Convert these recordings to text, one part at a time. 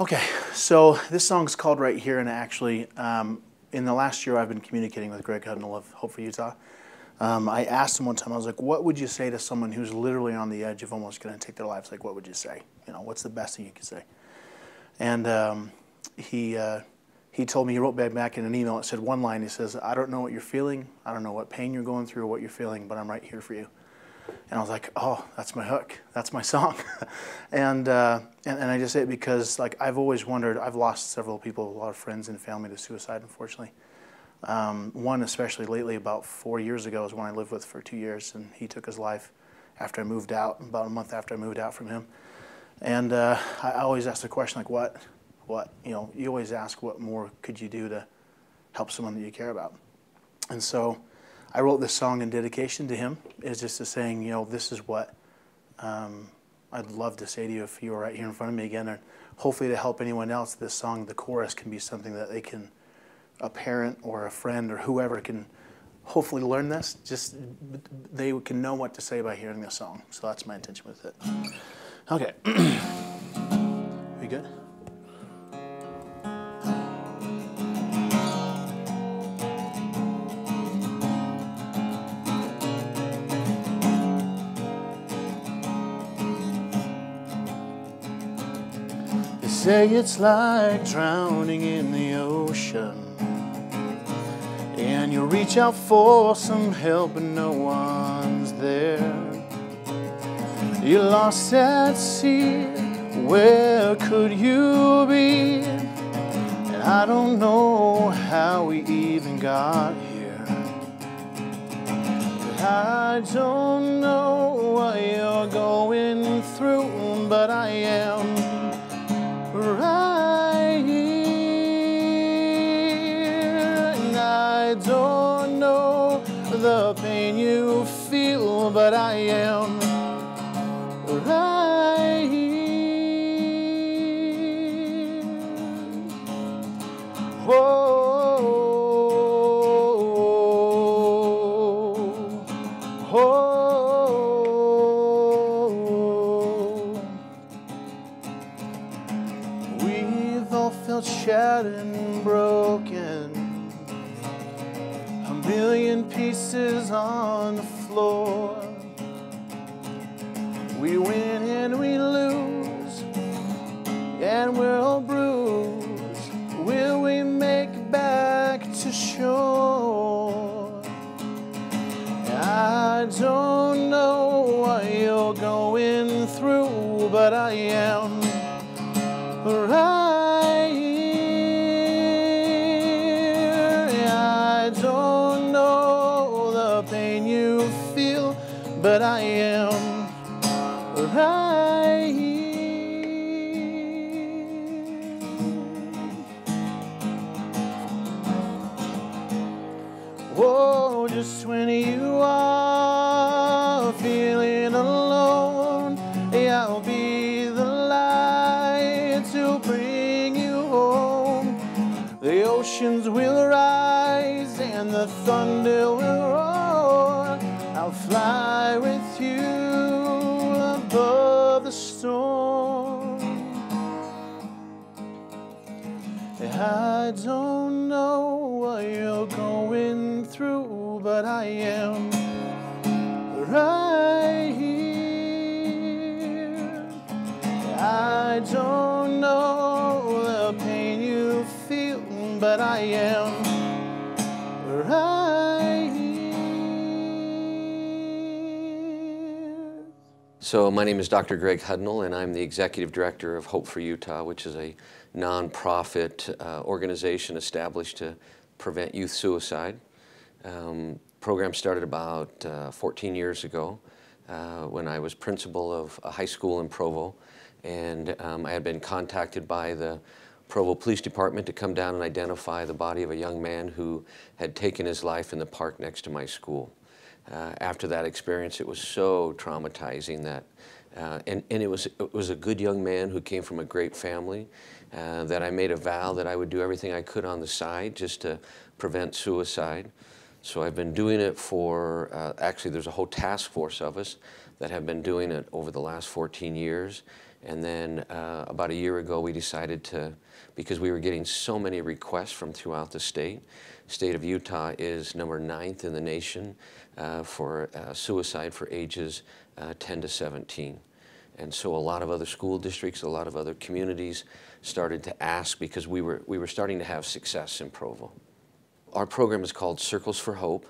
Okay, so this song's called Right Here, and actually, in the last year I've been communicating with Greg Hudnall of Hope for Utah. I asked him one time, I was like, what would you say to someone who's literally on the edge of almost going to take their lives? Like, what would you say? You know, what's the best thing you could say? And he told me, he wrote back in an email, it said one line, he says, I don't know what you're feeling, I don't know what pain you're going through or what you're feeling, but I'm right here for you. And I was like, oh, that's my hook. That's my song. and I just say it because, like, I've always wondered, I've lost several people, a lot of friends and family to suicide, unfortunately. One especially lately, about 4 years ago, is one I lived with for 2 years, and he took his life after I moved out, about a month after I moved out from him. And I always ask the question, like, what, you know, you always ask what more could you do to help someone that you care about. And so I wrote this song in dedication to him. It's just a saying, you know, this is what I'd love to say to you if you were right here in front of me again, or hopefully to help anyone else. This song, the chorus, can be something that they can, a parent or a friend or whoever can hopefully learn this. Just they can know what to say by hearing this song. So that's my intention with it. Okay. We good? Say it's like drowning in the ocean, and you reach out for some help but no one's there. You're lost at sea, where could you be? And I don't know how we even got here, but I don't know what you're going through, but I am right here. And I don't know the pain you feel, but I am right here. Oh, oh, oh. We've all felt shattered and broken, a million pieces on the floor. We win and we lose, and we're all bruised. Will we make it back to shore? I don't know what you're going through, but I am right here. I don't know the pain you feel, but I am right here. Whoa, just when you are feeling alone, I'll be the light to bring you home. The oceans will rise and the thunder will roar. I'll fly with you above the storm. I don't know what you're going through, but I am right here. I don't know the pain you feel, but I am right here. So my name is Dr. Greg Hudnall, and I'm the Executive Director of Hope for Utah, which is a nonprofit organization established to prevent youth suicide. Program started about 14 years ago when I was principal of a high school in Provo, and I had been contacted by the Provo Police Department to come down and identify the body of a young man who had taken his life in the park next to my school. After that experience, it was so traumatizing that, and it was a good young man who came from a great family, that I made a vow that I would do everything I could on the side just to prevent suicide. So I've been doing it for, actually there's a whole task force of us that have been doing it over the last 14 years. And then about a year ago, we decided to, because we were getting so many requests from throughout the state of Utah is number 9th in the nation for suicide for ages 10 to 17. And so a lot of other school districts, a lot of other communities started to ask because we were starting to have success in Provo. Our program is called Circles for Hope,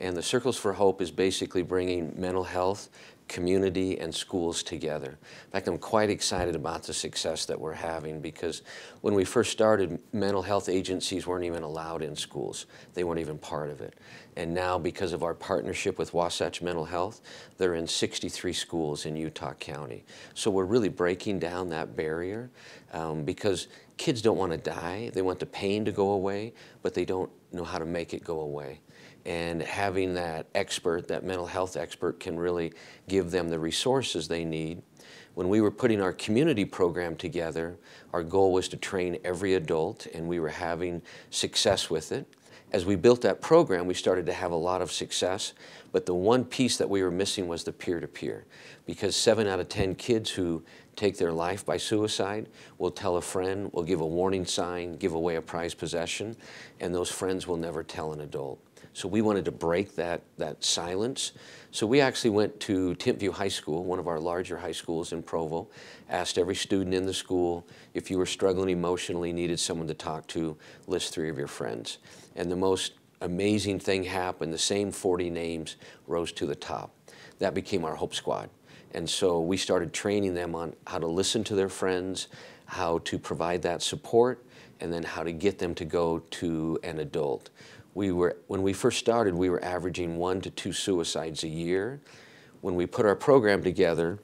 and the Circles for Hope is basically bringing mental health, community, and schools together. In fact, I'm quite excited about the success that we're having because when we first started, mental health agencies weren't even allowed in schools. They weren't even part of it. And now, because of our partnership with Wasatch Mental Health, they're in 63 schools in Utah County. So we're really breaking down that barrier because kids don't want to die. They want the pain to go away, but they don't know how to make it go away. And having that expert, that mental health expert, can really give them the resources they need. When we were putting our community program together, our goal was to train every adult, and we were having success with it. As we built that program, we started to have a lot of success, but the one piece that we were missing was the peer-to-peer, because 7 out of 10 kids who take their life by suicide will tell a friend, will give a warning sign, give away a prized possession, and those friends will never tell an adult. So we wanted to break that silence. So we actually went to Timpview High School, one of our larger high schools in Provo, asked every student in the school, if you were struggling emotionally, needed someone to talk to, list 3 of your friends. And the most amazing thing happened. The same 40 names rose to the top. That became our Hope Squad. And so we started training them on how to listen to their friends, how to provide that support, and then how to get them to go to an adult. When we first started, we were averaging 1 to 2 suicides a year. When we put our program together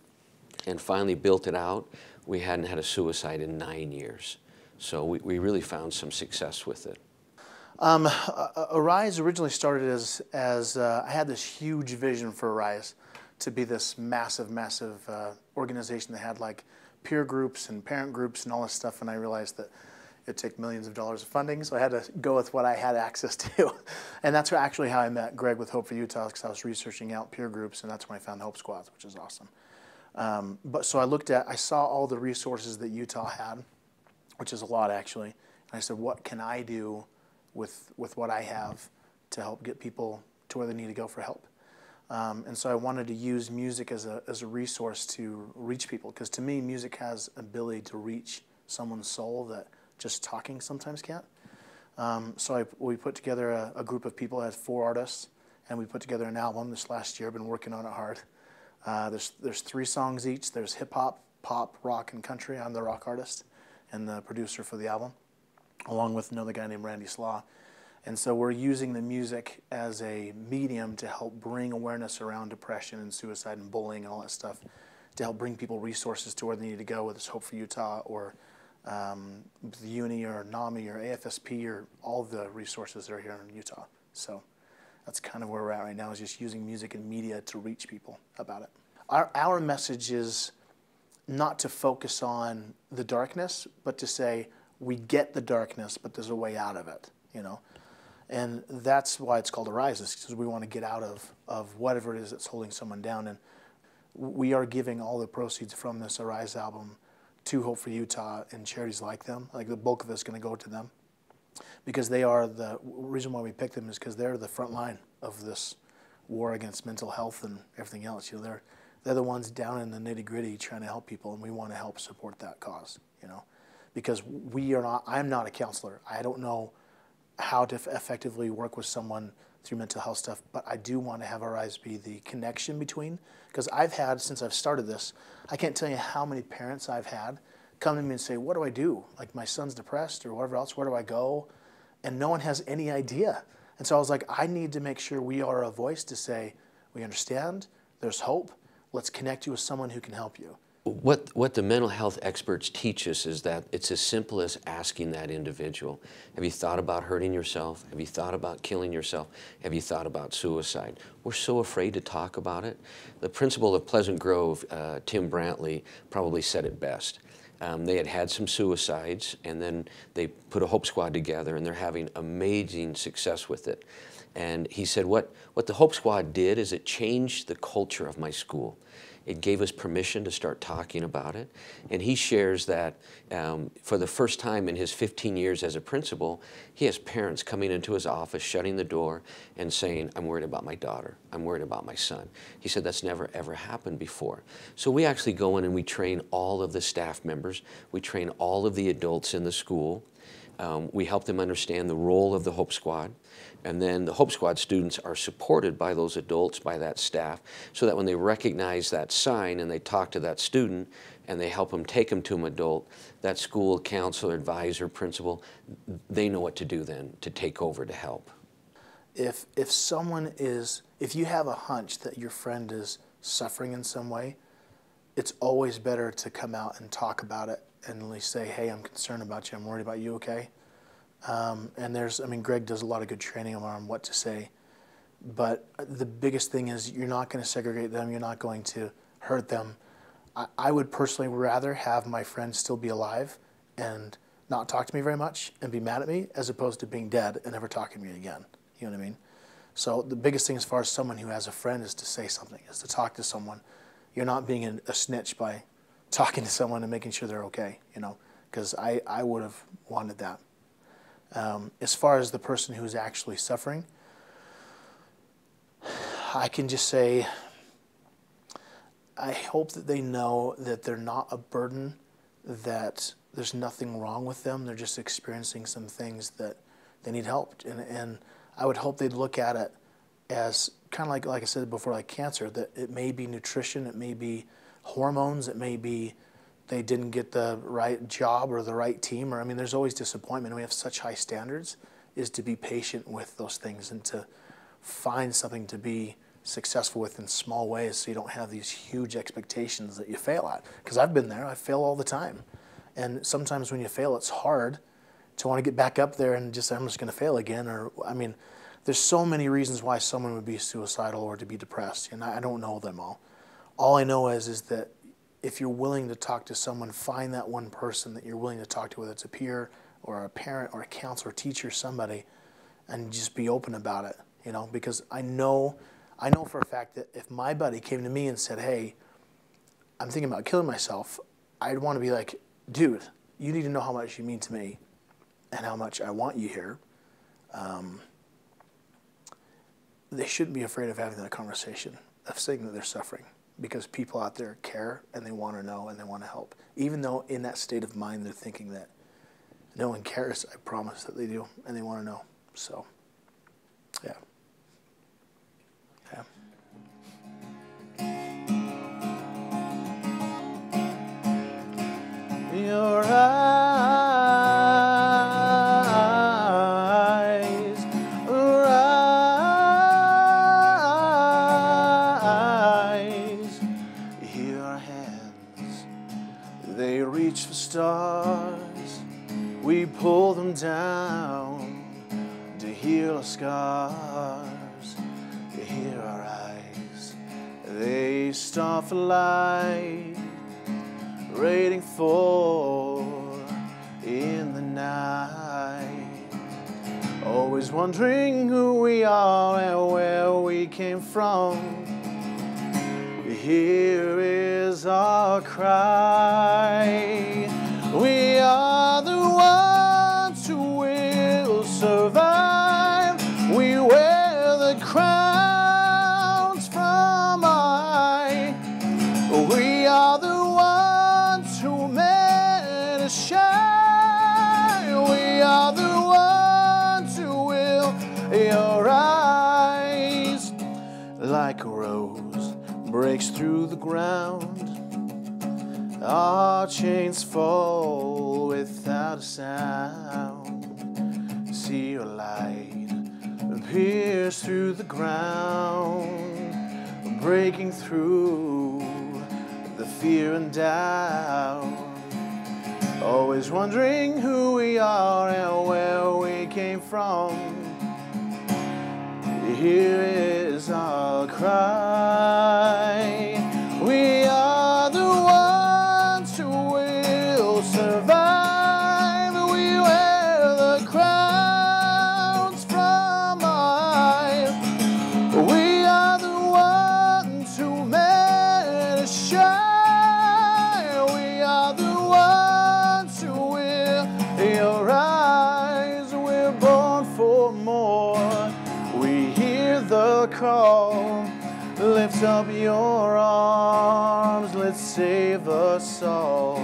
and finally built it out, we hadn't had a suicide in 9 years. So we really found some success with it. Arise originally started as I had this huge vision for Arise to be this massive organization that had like peer groups and parent groups and all this stuff, and I realized that it'd take millions of dollars of funding, so I had to go with what I had access to. And that's actually how I met Greg with Hope for Utah, because I was researching out peer groups, and that's when I found Hope Squads, which is awesome. But so I saw all the resources that Utah had, which is a lot actually, and I said, what can I do with what I have to help get people to where they need to go for help? And so I wanted to use music as a resource to reach people, because to me, music has ability to reach someone's soul that just talking sometimes can't. So we put together a group of people as 4 artists, and we put together an album this last year. I've been working on it hard. There's 3 songs each. There's hip hop, pop, rock, and country. I'm the rock artist and the producer for the album, along with another guy named Randy Slaw. And so we're using the music as a medium to help bring awareness around depression and suicide and bullying and all that stuff, to help bring people resources to where they need to go, whether it's Hope for Utah or the Uni or NAMI or AFSP or all the resources that are here in Utah. So that's kind of where we're at right now, is just using music and media to reach people about it. Our message is not to focus on the darkness, but to say we get the darkness, but there's a way out of it, you know. And that's why it's called Arise, because we want to get out of whatever it is that's holding someone down. And we are giving all the proceeds from this Arise album to Hope for Utah and charities like them. Like the bulk of it's going to go to them, because they are the reason why we picked them is because they're the front line of this war against mental health and everything else. You know, they're the ones down in the nitty gritty trying to help people, and we want to help support that cause. You know, because I'm not a counselor. I don't know how to effectively work with someone through mental health stuff, but I do want to have Arise be the connection between, because I've had, since I've started this, I can't tell you how many parents I've had come to me and say, what do I do? Like, my son's depressed or whatever else, where do I go? And no one has any idea. And so I was like, I need to make sure we are a voice to say, we understand, there's hope, let's connect you with someone who can help you. What the mental health experts teach us is that it's as simple as asking that individual, have you thought about hurting yourself? Have you thought about killing yourself? Have you thought about suicide? We're so afraid to talk about it. The principal of Pleasant Grove, Tim Brantley, probably said it best. They had some suicides, and then they put a Hope Squad together, and they're having amazing success with it. And he said, what the Hope Squad did is it changed the culture of my school. It gave us permission to start talking about it. And he shares that for the first time in his 15 years as a principal, he has parents coming into his office, shutting the door and saying, I'm worried about my daughter. I'm worried about my son. He said that's never ever happened before. So we actually go in and we train all of the staff members. We train all of the adults in the school. We help them understand the role of the Hope Squad. And then the Hope Squad students are supported by those adults, by that staff, so that when they recognize that sign and they talk to that student and they help them take them to an adult, that school counselor, advisor, principal, they know what to do then to take over to help. If you have a hunch that your friend is suffering in some way, it's always better to come out and talk about it and at least say, hey, I'm concerned about you, I'm worried about you, okay? And Greg does a lot of good training on what to say. But the biggest thing is you're not going to segregate them, you're not going to hurt them. I would personally rather have my friend still be alive and not talk to me very much and be mad at me as opposed to being dead and never talking to me again. You know what I mean? So the biggest thing as far as someone who has a friend is to say something, is to talk to someone. You're not being a snitch by talking to someone and making sure they're okay, you know, because I would have wanted that. As far as the person who's actually suffering, I can just say, I hope that they know that they're not a burden, that there's nothing wrong with them. They're just experiencing some things that they need help. And I would hope they'd look at it as kind of like I said before, like cancer, that it may be nutrition, it may be hormones, it may be they didn't get the right job or the right team, or I mean, there's always disappointment. We have such high standards, is to be patient with those things and to find something to be successful with in small ways so you don't have these huge expectations that you fail at. Because I've been there, I fail all the time. And sometimes when you fail, it's hard to want to get back up there and just say, I'm just going to fail again. Or, I mean, there's so many reasons why someone would be suicidal or to be depressed, and I don't know them all. All I know is that if you're willing to talk to someone, find that one person that you're willing to talk to, whether it's a peer or a parent or a counselor, teacher, somebody, and just be open about it, you know, because I know for a fact that if my buddy came to me and said, hey, I'm thinking about killing myself, I'd want to be like, dude, you need to know how much you mean to me and how much I want you here. They shouldn't be afraid of having that conversation, of saying that they're suffering, because people out there care and they want to know and they want to help. Even though in that state of mind they're thinking that no one cares, I promise that they do and they want to know. So, yeah. Yeah. Your eyes rise, here are hands, they reach for stars, we pull them down to heal our scars. Here are eyes, they start for light, waiting for in the night, always wondering who we are and where we came from. Here is our cry, we are the ones who will survive. We wear the crowns from our eye. We are the ones who made us shine. We are the ones who will. Your eyes, like a rose, breaks through the ground. Our chains fall without a sound. See your light pierce through the ground, breaking through the fear and doubt, always wondering who we are and where we came from. Here is our cry, we are the ones who will survive. We wear the crowns from our eyes. We are the ones who made us the call. Lift up your arms, let's save us all.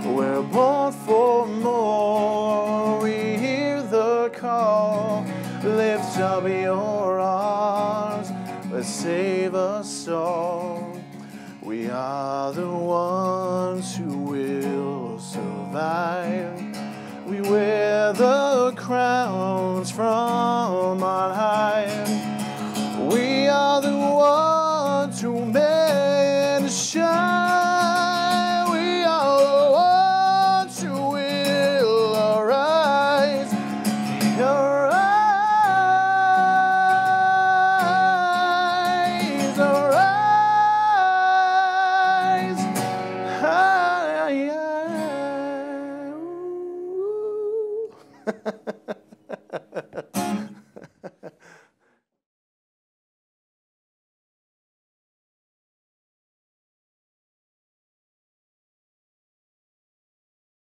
We're born for more, we hear the call. Lift up your arms, let's save us all. We are the ones who will survive. We wear the crowns from on high. We are the ones who made to shine. We are the ones who will arise. Arise, arise. Ooh.